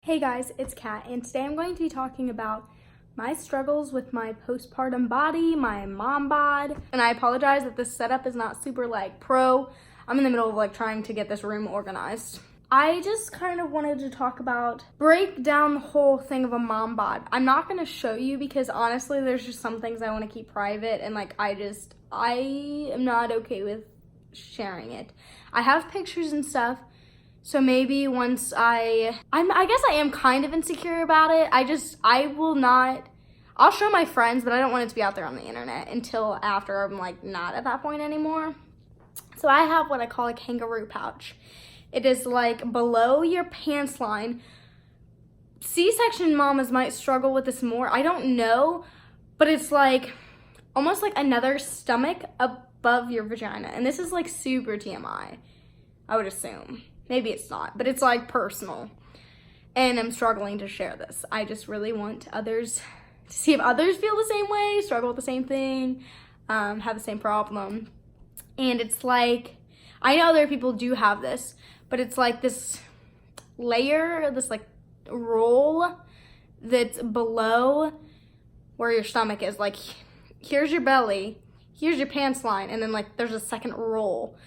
Hey guys, it's Kat, and today I'm going to be talking about my struggles with my postpartum body, my mom bod. And I apologize that this setup is not super pro. I'm in the middle of trying to get this room organized. I just kind of wanted to break down the whole thing of a mom bod. I'm not going to show you because honestly, there's just some things I want to keep private, and I am not okay with sharing it. I have pictures and stuff. So maybe once I guess I am kind of insecure about it. I'll show my friends, but I don't want it to be out there on the internet until after I'm not at that point anymore. So I have what I call a kangaroo pouch. It is below your pants line. C-section mamas might struggle with this more. I don't know, but it's almost like another stomach above your vagina. And this is super TMI, I would assume. Maybe it's not, but it's personal. And I'm struggling to share this. I just really want others to see if others feel the same way, struggle with the same thing, have the same problem. And it's I know other people do have this, but it's this layer, this roll that's below where your stomach is. Here's your belly, here's your pants line, and then there's a second roll.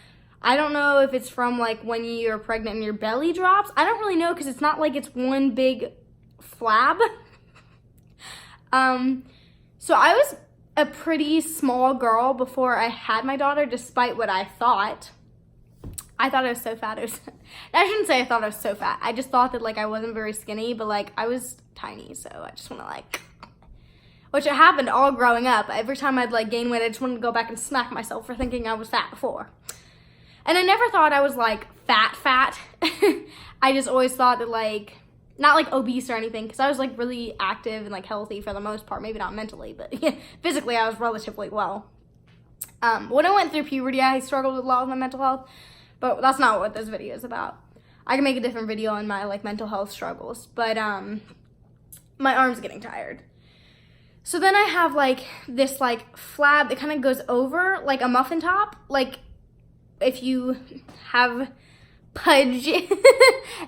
I don't know if it's from when you're pregnant and your belly drops. I don't really know because it's not it's one big flab. So I was a pretty small girl before I had my daughter, despite what I thought. I thought I was so fat. I shouldn't say I thought I was so fat. I just thought that I wasn't very skinny, but I was tiny, so I just want to which it happened all growing up. Every time I'd gain weight, I just wanted to go back and smack myself for thinking I was fat before. And I never thought I was fat. I just always thought that not obese or anything, because I was really active and healthy for the most part. Maybe not mentally, but physically I was relatively well. When I went through puberty, I struggled with a lot with my mental health, but that's not what this video is about. I can make a different video on my mental health struggles, but my arm's getting tired. So then I have this flab that kind of goes over a muffin top, if you have pudge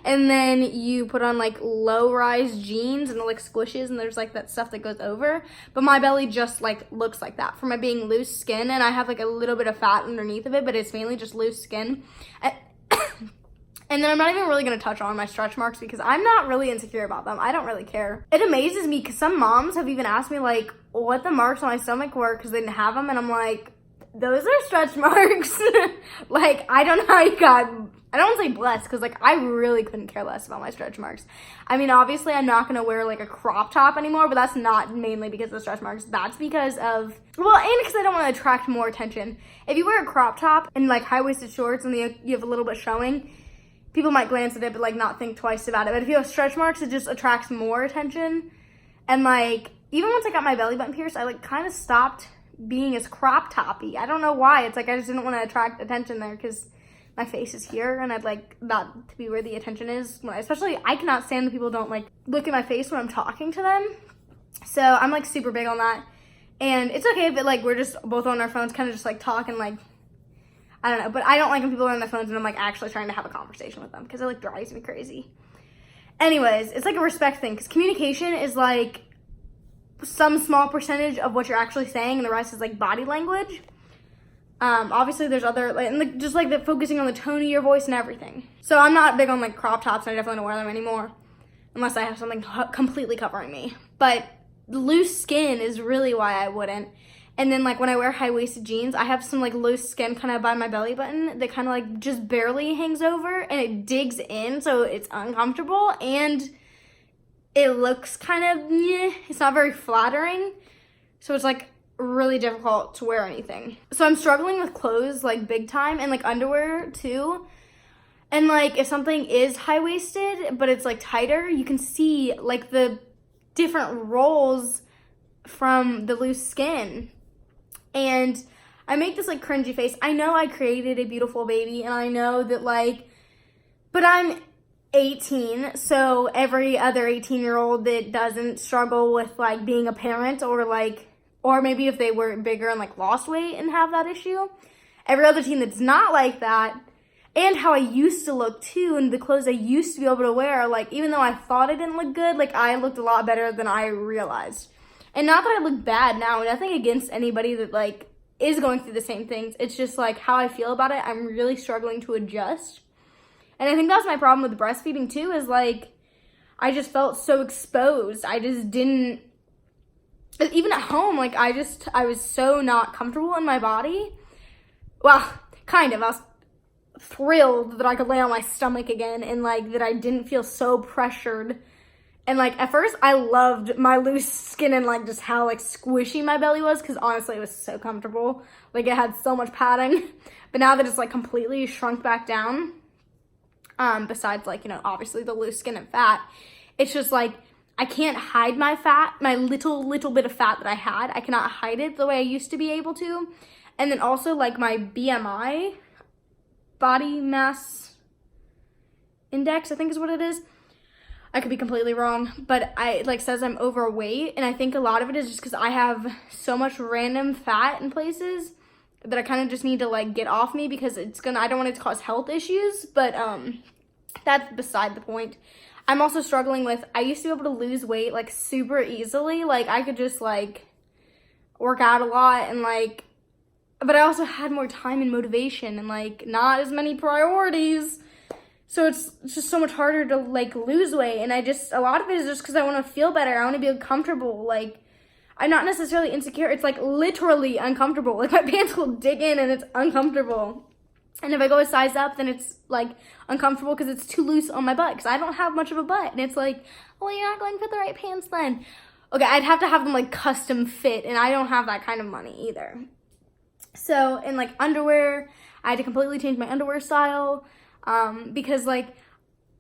and then you put on low-rise jeans and it squishes and there's that stuff that goes over, but my belly just looks like that from it being loose skin, and I have a little bit of fat underneath of it, but it's mainly just loose skin. And then I'm not even really going to touch on my stretch marks because I'm not really insecure about them. I don't really care. It amazes me because some moms have even asked me what the marks on my stomach were because they didn't have them, and I'm those are stretch marks. I don't know how you got, I don't want to say blessed, because I really couldn't care less about my stretch marks. I mean, obviously I'm not going to wear a crop top anymore, but that's not mainly because of the stretch marks. That's because of, and because I don't want to attract more attention. If you wear a crop top and high-waisted shorts and you have a little bit showing, people might glance at it but not think twice about it. But if you have stretch marks, it just attracts more attention. And even once I got my belly button pierced, I kind of stopped being as crop toppy. I don't know why. It's I just didn't want to attract attention there because my face is here and I'd like that to be where the attention is. Especially, I cannot stand that people don't look at my face when I'm talking to them. So I'm super big on that. And it's okay if we're just both on our phones kind of just talking I don't know. But I don't like when people are on their phones and I'm actually trying to have a conversation with them because it drives me crazy. Anyways, it's a respect thing because communication is some small percentage of what you're actually saying, and the rest is body language. Obviously there's other just the focusing on the tone of your voice and everything. So I'm not big on crop tops, and I definitely don't wear them anymore unless I have something completely covering me. But loose skin is really why I wouldn't. And then when I wear high-waisted jeans, I have some loose skin kind of by my belly button that kind of just barely hangs over, and it digs in, so it's uncomfortable, and it looks kind of, it's not very flattering. So it's really difficult to wear anything. So I'm struggling with clothes big time, and underwear too. And if something is high-waisted, but it's tighter, you can see the different rolls from the loose skin. And I make this cringy face. I know I created a beautiful baby, and I know that but I'm 18, so every other 18-year-old that doesn't struggle with being a parent, or maybe if they were bigger and lost weight and have that issue, every other teen that's not like that and how I used to look too, and the clothes I used to be able to wear, like, even though I thought I didn't look good, like, I looked a lot better than I realized. And not that I look bad now, nothing against anybody that, like, is going through the same things. It's just, like, how I feel about it, I'm really struggling to adjust. And I think that's my problem with breastfeeding too, is, like, I just felt so exposed. I just didn't, even at home, like, I was so not comfortable in my body. Well, kind of. I was thrilled that I could lay on my stomach again, and, like, that I didn't feel so pressured. And, like, at first I loved my loose skin and, like, just how, like, squishy my belly was, because honestly it was so comfortable. Like, it had so much padding. But now that it's, like, completely shrunk back down, besides, like, you know, obviously the loose skin and fat, it's just, like, I can't hide my fat, my little bit of fat that I had. I cannot hide it the way I used to be able to. And then also, like, my BMI, body mass index, I think is what it is. I could be completely wrong, but like, says I'm overweight, and I think a lot of it is just because I have so much random fat in places that I kind of just need to, like, get off me, because I don't want it to cause health issues, but that's beside the point. I'm also struggling with, I used to be able to lose weight, like, super easily. Like, I could just, like, work out a lot, and, like, but I also had more time and motivation, and, like, not as many priorities. So it's just so much harder to, like, lose weight. And a lot of it is just because I want to feel better. I want to be comfortable. Like, I'm not necessarily insecure. It's, like, literally uncomfortable. Like, my pants will dig in and it's uncomfortable. And if I go a size up, then it's, like, uncomfortable because it's too loose on my butt, because I don't have much of a butt. And it's like, well, you're not going for the right pants then. Okay, I'd have to have them, like, custom fit, and I don't have that kind of money either. So, in, like, underwear, I had to completely change my underwear style, because, like,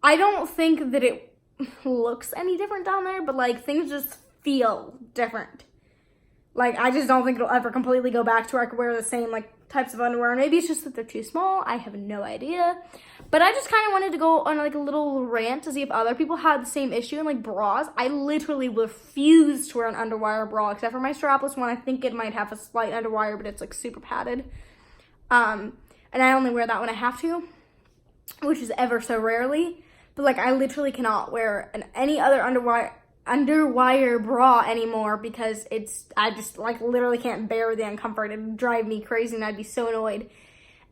I don't think that it looks any different down there, but, like, things just feel different. Like, I just don't think it'll ever completely go back to where I could wear the same, like, types of underwear. Maybe it's just that they're too small. I have no idea. But I just kind of wanted to go on, like, a little rant to see if other people had the same issue. And, like, bras, I literally refuse to wear an underwire bra, except for my strapless one. I think it might have a slight underwire, but it's, like, super padded. And I only wear that when I have to, which is ever so rarely. But, like, I literally cannot wear any other underwire bra anymore, because I just, like, literally can't bear the uncomfort. It would drive me crazy, and I'd be so annoyed.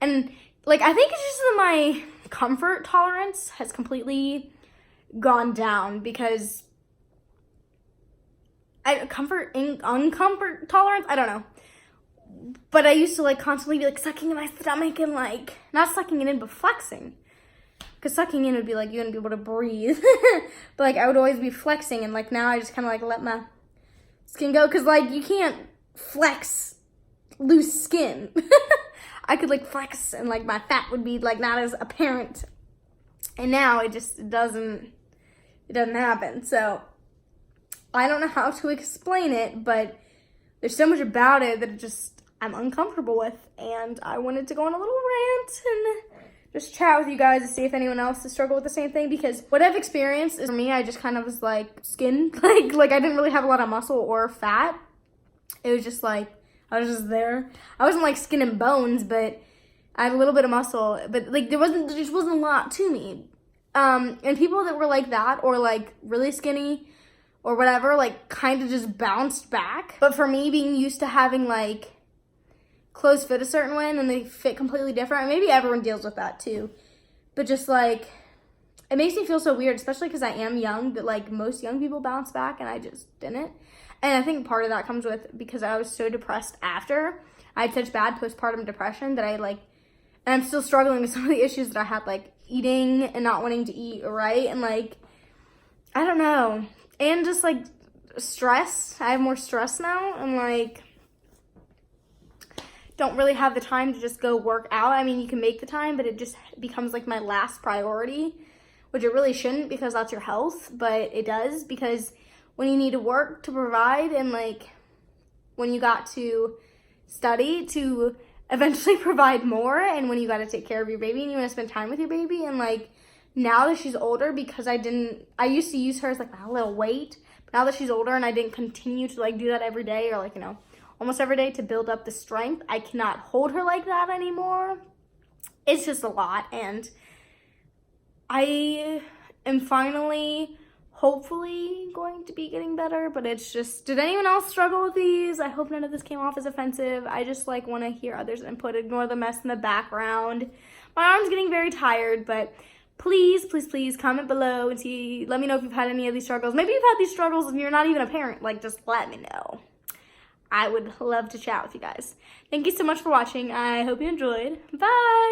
And, like, I think it's just that my comfort tolerance has completely gone down, because uncomfort tolerance, I don't know. But I used to, like, constantly be, like, sucking in my stomach and, like, not sucking it in, but flexing. Because sucking in would be, like, you wouldn't be able to breathe. But, like, I would always be flexing. And, like, now I just kind of, like, let my skin go. Because, like, you can't flex loose skin. I could, like, flex and, like, my fat would be, like, not as apparent. And now it doesn't happen. So, I don't know how to explain it. But there's so much about it that I'm uncomfortable with. And I wanted to go on a little rant and just chat with you guys to see if anyone else has struggled with the same thing, because what I've experienced is, for me, I just kind of was, like, skin, like I didn't really have a lot of muscle or fat. It was just, like, I was just there. I wasn't, like, skin and bones, but I had a little bit of muscle, but, like, there just wasn't a lot to me. And people that were like that, or, like, really skinny or whatever, like, kind of just bounced back. But for me, being used to having, like, clothes fit a certain way and then they fit completely different, and maybe everyone deals with that too, but just, like, it makes me feel so weird, especially because I am young, that, like, most young people bounce back and I just didn't. And I think part of that comes with, because I was so depressed after. I had such bad postpartum depression that and I'm still struggling with some of the issues that I had, like, eating and not wanting to eat right, and, like, I don't know, and just, like, stress. I have more stress now, and, like, don't really have the time to just go work out. I mean, you can make the time, but it just becomes, like, my last priority, which it really shouldn't, because that's your health, but it does, because when you need to work to provide, and, like, when you got to study to eventually provide more, and when you got to take care of your baby and you want to spend time with your baby, and, like, now that she's older, because I used to use her as, like, my little weight, but now that she's older and I didn't continue to, like, do that every day, or, like, you know, almost every day to build up the strength, I cannot hold her like that anymore. it's just a lot, and I am finally, hopefully, going to be getting better, but it's just, did anyone else struggle with these? I hope none of this came off as offensive. I just like want to hear others' input, ignore the mess in the background. My arm's getting very tired, but please, please, please comment below and let me know if you've had any of these struggles. Maybe you've had these struggles and you're not even a parent. Like, just let me know. I would love to chat with you guys. Thank you so much for watching. I hope you enjoyed. Bye!